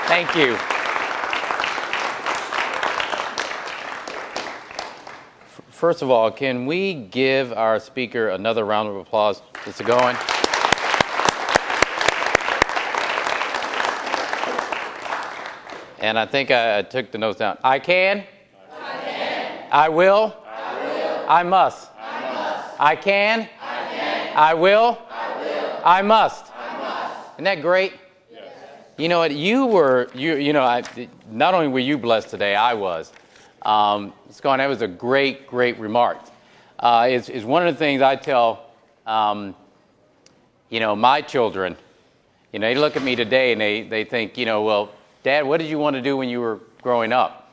Thank you. First of all, can we give our speaker another round of applause? Is it going? And I think I took the notes down. I can. I can. I will. I will. I must. I must. I can. I can. I will. I will. I must. I must. Isn't that great? Yes. You know what? Not only were you blessed today, I was. That was a great, great remark. It's one of the things I tell, my children. They look at me today and they think, well, Dad, what did you want to do when you were growing up?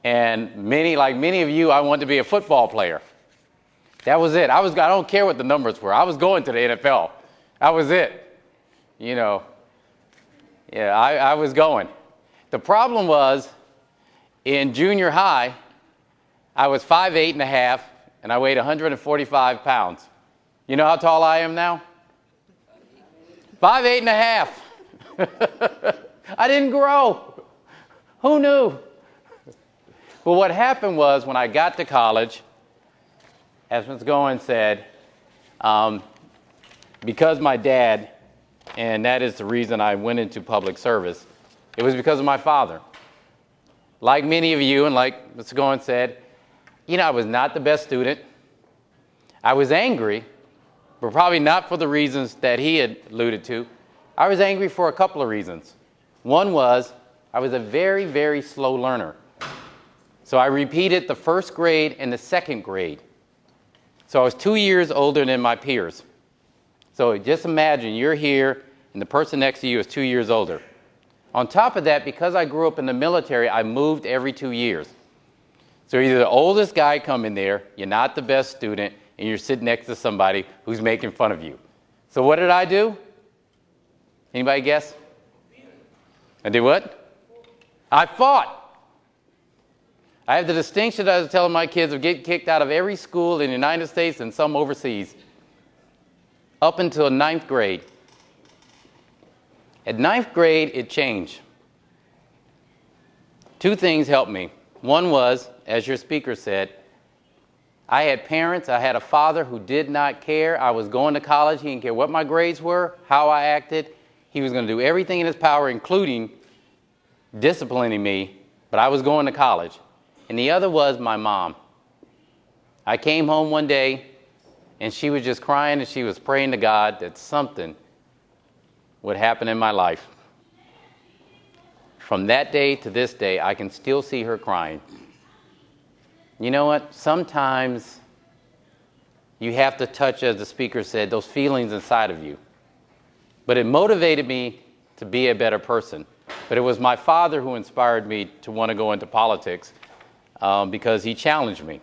And many of you, I wanted to be a football player. That was it. I don't care what the numbers were. I was going to the NFL. That was it. I was going. The problem was, in junior high, I was 5'8.5", and I weighed 145 pounds. You know how tall I am now? 5'8.5". I didn't grow. Who knew? But what happened was, when I got to college, as Ms. Goins said, because my dad, and that is the reason I went into public service, it was because of my father. Like many of you, and like Ms. Goins said, I was not the best student. I was angry, but probably not for the reasons that he had alluded to. I was angry for a couple of reasons. One was, I was a very, very slow learner. So I repeated the first grade and the second grade. So I was 2 years older than my peers. So just imagine you're here and the person next to you is 2 years older. On top of that, because I grew up in the military, I moved every 2 years. So you're the oldest guy coming there, you're not the best student, and you're sitting next to somebody who's making fun of you. So what did I do? Anybody guess? I did what? I fought. I have the distinction that I was telling my kids of getting kicked out of every school in the United States and some overseas, up until 9th grade. At 9th grade, it changed. Two things helped me. One was, as your speaker said, I had parents, I had a father who did not care. I was going to college. He didn't care what my grades were, how I acted. He was going to do everything in his power, including disciplining me, but I was going to college. And the other was my mom. I came home one day, and she was just crying, and she was praying to God that something would happen in my life. From that day to this day, I can still see her crying. You know what? Sometimes you have to touch, as the speaker said, those feelings inside of you. But it motivated me to be a better person. But it was my father who inspired me to want to go into politics because he challenged me.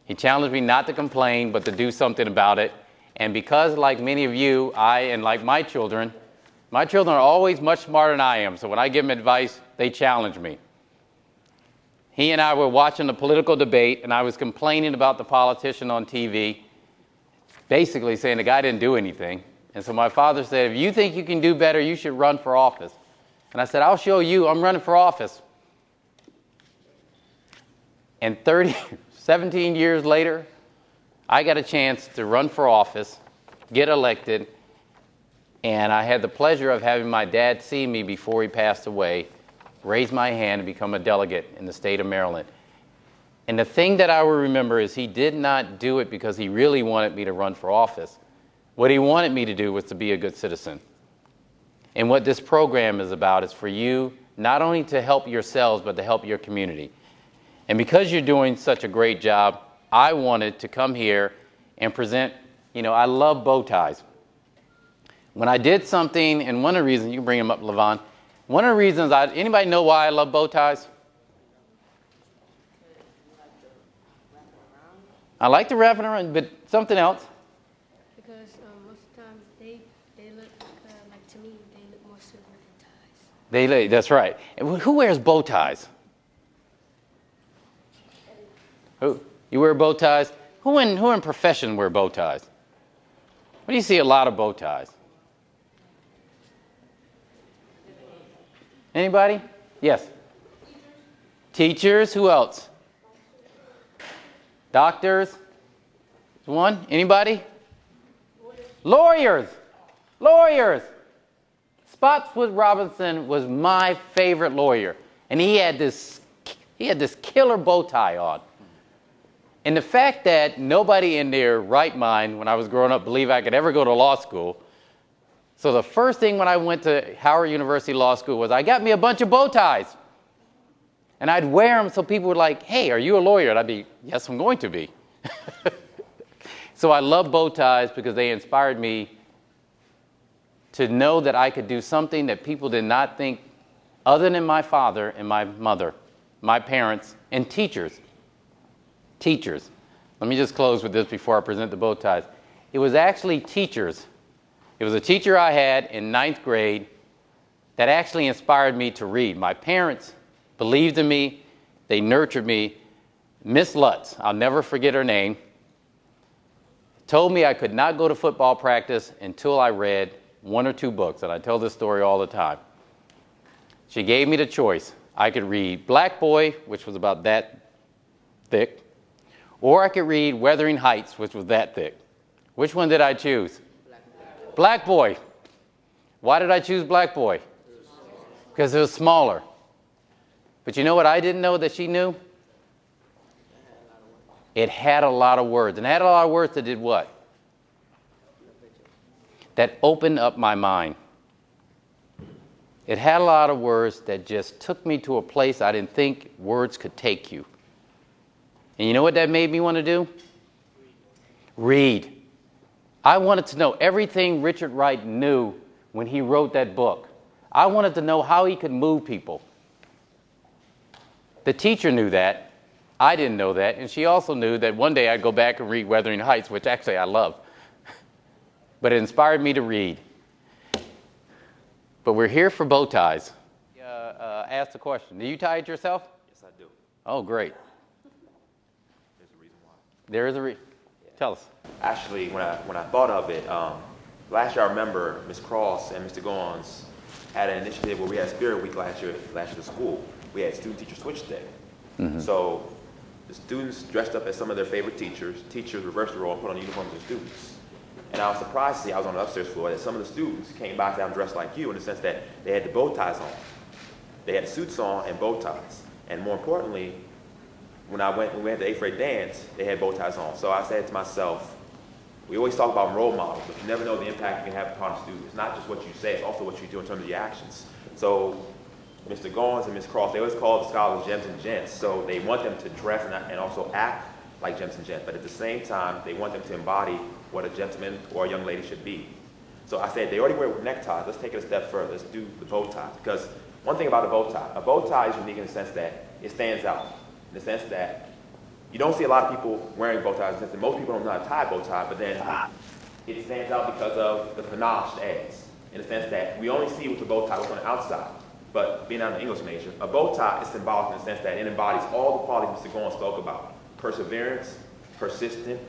He challenged me not to complain, but to do something about it. And because, like many of you, and like my children are always much smarter than I am. So when I give them advice, they challenge me. He and I were watching a political debate, and I was complaining about the politician on TV, basically saying the guy didn't do anything. And so my father said, if you think you can do better, you should run for office. And I said, I'll show you. I'm running for office. And 17 years later, I got a chance to run for office, get elected, and I had the pleasure of having my dad see me before he passed away, raise my hand and become a delegate in the state of Maryland. And the thing that I will remember is he did not do it because he really wanted me to run for office. What he wanted me to do was to be a good citizen. And what this program is about is for you not only to help yourselves, but to help your community. And because you're doing such a great job, I wanted to come here and present, I love bow ties. When I did something, and one of the reasons, you can bring them up, Levon, one of the reasons, anybody know why I love bow ties? I like to wrap it around, but something else. Because most of the time they look like, to me, they look more silver than ties. That's right. Who wears bow ties? Who? You wear bow ties? Who in profession wear bow ties? What do you see a lot of bow ties? Anybody? Yes. Teachers. Who else? Doctors. One. Anybody? Lawyers. Lawyers. Spotswood Robinson was my favorite lawyer, and he had this killer bow tie on. And the fact that nobody in their right mind, when I was growing up, believed I could ever go to law school. So the first thing when I went to Howard University Law School was I got me a bunch of bow ties. And I'd wear them so people were like, hey, are you a lawyer? And I'd be, yes, I'm going to be. So I love bow ties because they inspired me to know that I could do something that people did not think, other than my father and my mother, my parents, and teachers. Teachers. Let me just close with this before I present the bow ties. It was actually teachers. It was a teacher I had in 9th grade that actually inspired me to read. My parents believed in me. They nurtured me. Miss Lutz, I'll never forget her name, told me I could not go to football practice until I read 1 or 2 books, and I tell this story all the time. She gave me the choice. I could read Black Boy, which was about that thick, or I could read Wuthering Heights, which was that thick. Which one did I choose? Black Boy. Why did I choose Black Boy? Because it was smaller. But you know what I didn't know that she knew? It had a lot of words. And it had a lot of words that did what? That opened up my mind. It had a lot of words that just took me to a place I didn't think words could take you. And you know what that made me want to do? Read. I wanted to know everything Richard Wright knew when he wrote that book. I wanted to know how he could move people. The teacher knew that. I didn't know that. And she also knew that one day I'd go back and read Wuthering Heights, which actually I love. But it inspired me to read. But we're here for bow ties. Ask the question. Do you tie it yourself? Yes, I do. Oh, great. There's a reason why. There is a reason. Tell us. Actually, when I thought of it, last year I remember Ms. Cross and Mr. Gons had an initiative where we had Spirit Week last year at school. We had student-teacher switch day. Mm-hmm. So the students dressed up as some of their favorite teachers. Teachers reversed the role and put on uniforms of students. And I was surprised to see, I was on the upstairs floor, that some of the students came by and said, I'm dressed like you, in the sense that they had the bow ties on. They had suits on and bow ties. And more importantly, when we went to 8th grade dance, they had bow ties on. So I said to myself, we always talk about role models, but you never know the impact you can have upon a student. It's not just what you say, it's also what you do in terms of your actions. So Mr. Gons and Ms. Cross, they always call the scholars gems and gents. So they want them to dress and also act like gems and gents, but at the same time, they want them to embody what a gentleman or a young lady should be. So I said, they already wear neckties, let's take it a step further, let's do the bow tie. Because one thing about a bow tie is unique in the sense that it stands out. In the sense that you don't see a lot of people wearing bow ties, in the sense that most people don't know how to tie a bow tie, but then it stands out because of the panache it adds. In the sense that we only see with the bow tie what's on the outside. But being out an English major, a bow tie is symbolic in the sense that it embodies all the qualities Mr. Gons spoke about. Perseverance, persistent,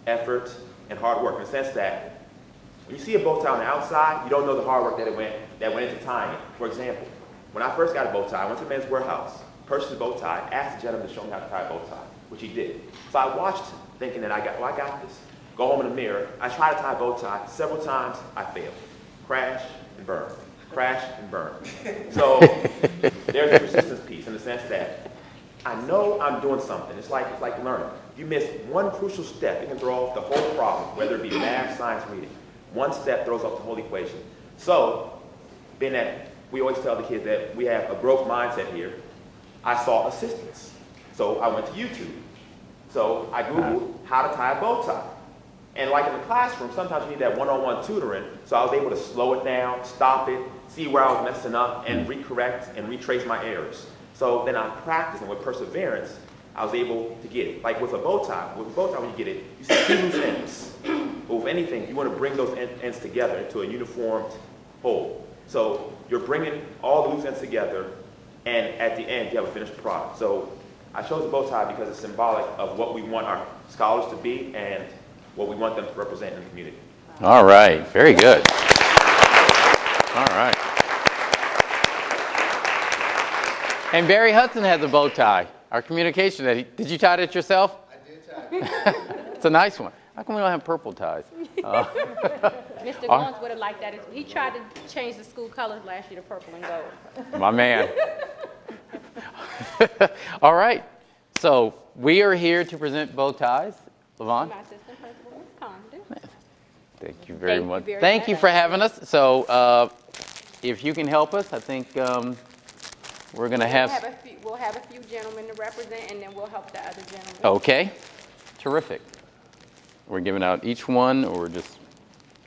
effort, and hard work. In the sense that when you see a bow tie on the outside, you don't know the hard work that went into tying it. For example, when I first got a bow tie, I went to the Men's Warehouse, purchased a bow tie, asked the gentleman to show me how to tie a bow tie, which he did. So I watched him, thinking that I got this. Go home in the mirror, I tried to tie a bow tie. Several times, I failed. Crash and burn. Crash and burn. So there's a persistence piece in the sense that I know I'm doing something. It's like learning. If you miss one crucial step, it can throw off the whole problem, whether it be math, science, reading. One step throws off the whole equation. So, being that we always tell the kids that we have a growth mindset here, I sought assistance. So I went to YouTube. So I Googled how to tie a bow tie. And like in the classroom, sometimes you need that one-on-one tutoring. So I was able to slow it down, stop it, see where I was messing up, and recorrect and retrace my errors. So then I practiced, and with perseverance, I was able to get it. Like with a bow tie, when you get it, you see 2 loose ends. But with anything, you want to bring those ends together into a uniformed whole. So you're bringing all the loose ends together, and at the end, you have a finished product. So I chose a bow tie because it's symbolic of what we want our scholars to be and what we want them to represent in the community. All right. Very good. All right. And Barry Hudson has a bow tie. Our communication did you tie it yourself? I did tie it. It's a nice one. How come we don't have purple ties? Mr. Goins would have liked that. He tried to change the school colors last year to purple and gold. My man. All right. So we are here to present bow ties. Levon? My assistant principal, Ms. Condon. Thank you very much. very Thank you much. for having us. So if you can help us, I think we're going to have... We'll have a few gentlemen to represent, and then we'll help the other gentlemen. Okay. Terrific. We're giving out each one or just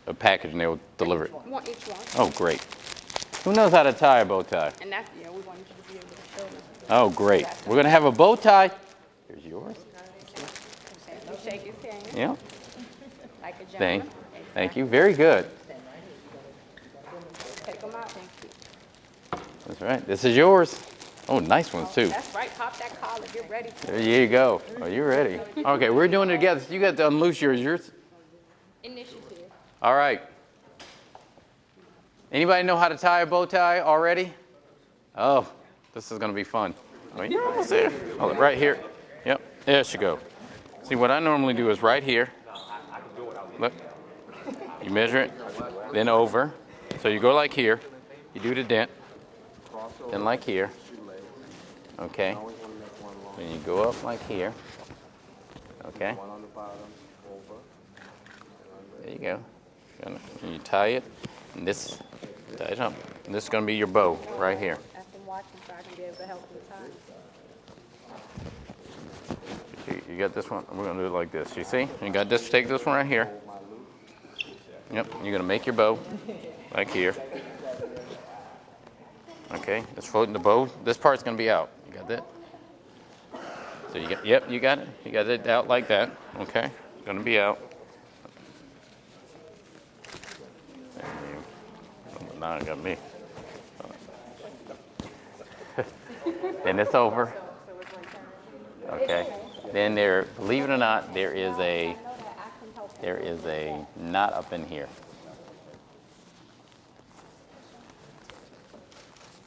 a package and they'll deliver it? One each one. Oh, great. Who knows how to tie a bow tie? And that's, we wanted you to be able to show them. Oh, great. We're going to have a bow tie. Here's yours. You shake his hand Yeah. like a gentleman. Thank you. Very good. Take them out. Thank you. That's right. This is yours. Oh, nice ones too. That's right. Pop that collar. Get ready. There you go. Oh, you're ready. Okay, we're doing it together. So you got to unloose yours. Yours. Initiative. All right. Anybody know how to tie a bow tie already? Oh, this is going to be fun. Oh, you're almost there. Oh, right here. Yep. There she go. See, what I normally do is right here. Look. You measure it, then over. So you go like here. You do the dent. Then like here. Okay. Then you go up like here. Okay. There you go. And you tie it. And this, tie it up. And this is going to be your bow right here. I've been watching so I can be able to help with time. You got this one. We're going to do it like this. You see? You got this. Take this one right here. Yep. You're going to make your bow like here. Okay. It's floating the bow. This part's going to be out. You got that? So you got, yep, you got it. You got it out like that. Okay. It's going to be out. Now it got me. Then it's over. Okay. Then there, believe it or not, there is a knot up in here.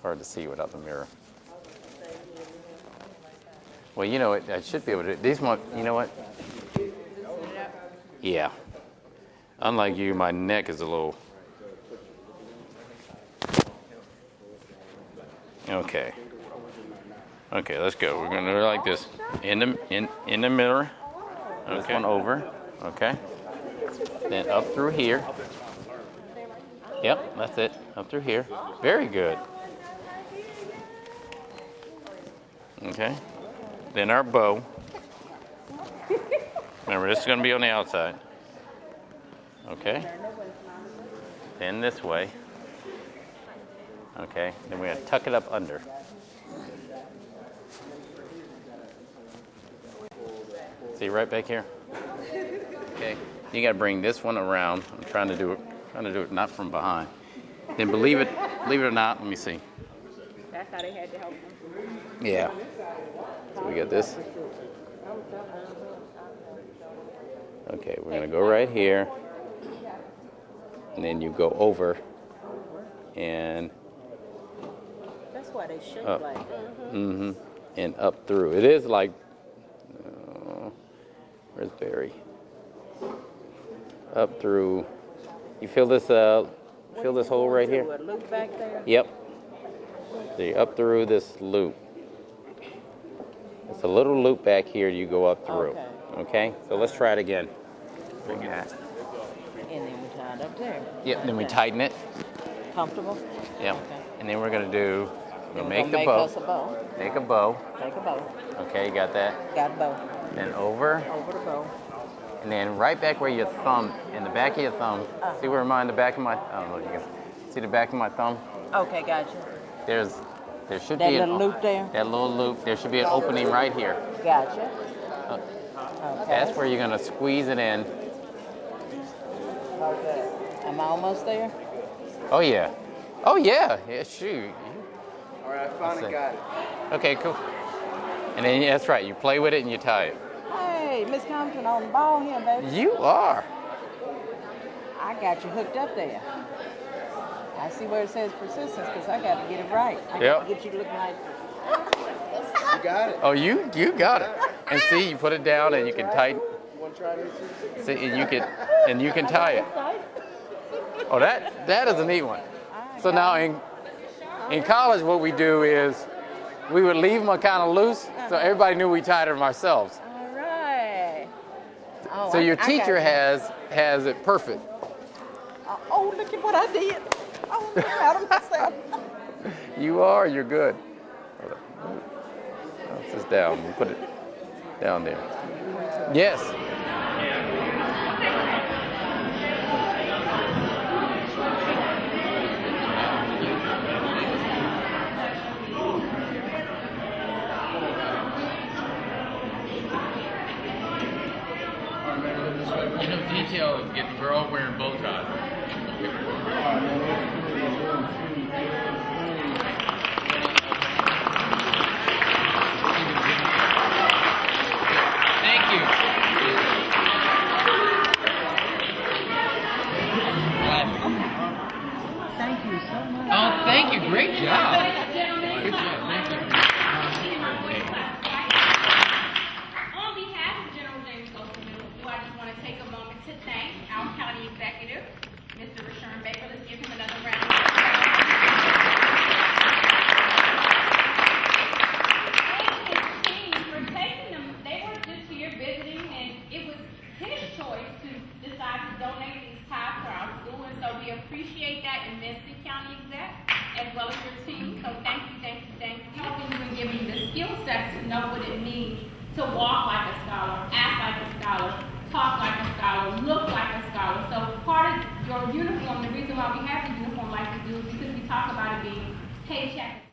Hard to see without the mirror. Well, you know what? I should be able to. These one, you know what? Yeah. Unlike you, my neck is a little. Okay. Okay, let's go. We're gonna do it like this. In the mirror. Okay. This one over. Okay. Then up through here. Yep, that's it. Up through here. Very good. Okay. Then our bow. Remember, this is going to be on the outside. Okay. Then this way. Okay. Then we're going to tuck it up under. See right back here? Okay. You got to bring this one around. I'm trying to do it not from behind. Then believe it or not, let me see. That's how they had to help them. Yeah. So we got this. Okay, we're gonna go right here, and then you go over, and That's why they shake up. like And up through. It is like, where's Barry? Up through. You feel this? Feel this hole right here? a loop back there. Yep. See, up through this loop. It's a little loop back here you go up through. Okay? So let's try it again. Bring that. And then we tie it up there. Yep, then we tighten it. Comfortable? Yep. Okay. And then we're going to do, Then we're make gonna the bow. us a bow. Make a bow. Take a bow. Okay, you got that? Got a bow. Then over. Over the bow. And then right back where your thumb, in the back of your thumb. See where mine, the back of my, I don't know if you can see the back of my thumb? Okay, gotcha. There should That be little loop there? That little loop. There should be an opening right here. Gotcha. Uh, Okay. That's where you're going to squeeze it in. Okay. Am I almost there? Oh, yeah. Oh, yeah. Yeah, shoot. All right, I finally got it. Okay, cool. And then, that's right. You play with it and you tie it. Hey, Miss Compton on the ball here, baby. You are. I got you hooked up there. I see where it says persistence because I got to get it right. I got Yep. to get you looking like You got it. Oh, you got it. And see, you put it down and you can tighten. You want to try this? See, and you can tie it. Oh, that is a neat one. So now in college, what we do is we would leave them kind of loose, so everybody knew we tied them ourselves. All right. Oh, So your I got teacher you. has it perfect. Oh, look at what I did. Oh, I'm proud of myself. You're good. Hold on. Bounce this down. You put it down there. Yes. Detail is getting, we're all wearing bow ties. Thank you. Thank you so much. Oh, thank you. Great job. Good job. Thank you. On behalf of General James Wilson Middle School, I just want to take a moment to thank our county executive, Mr. Rashawn Baker. Let's give him another round of applause. And his team for taking them. They were just here visiting, and it was his choice to decide to donate these ties for our school, and so we appreciate that immensely, County Exec, as well as your team. So thank you, thank you, thank you. Helping you and giving you the skill sets to know what it means to walk like a scholar, act like a scholar, talk like a scholar, look like a scholar. So part of your uniform, the reason why we have the uniform like we do is because we talk about it being paycheck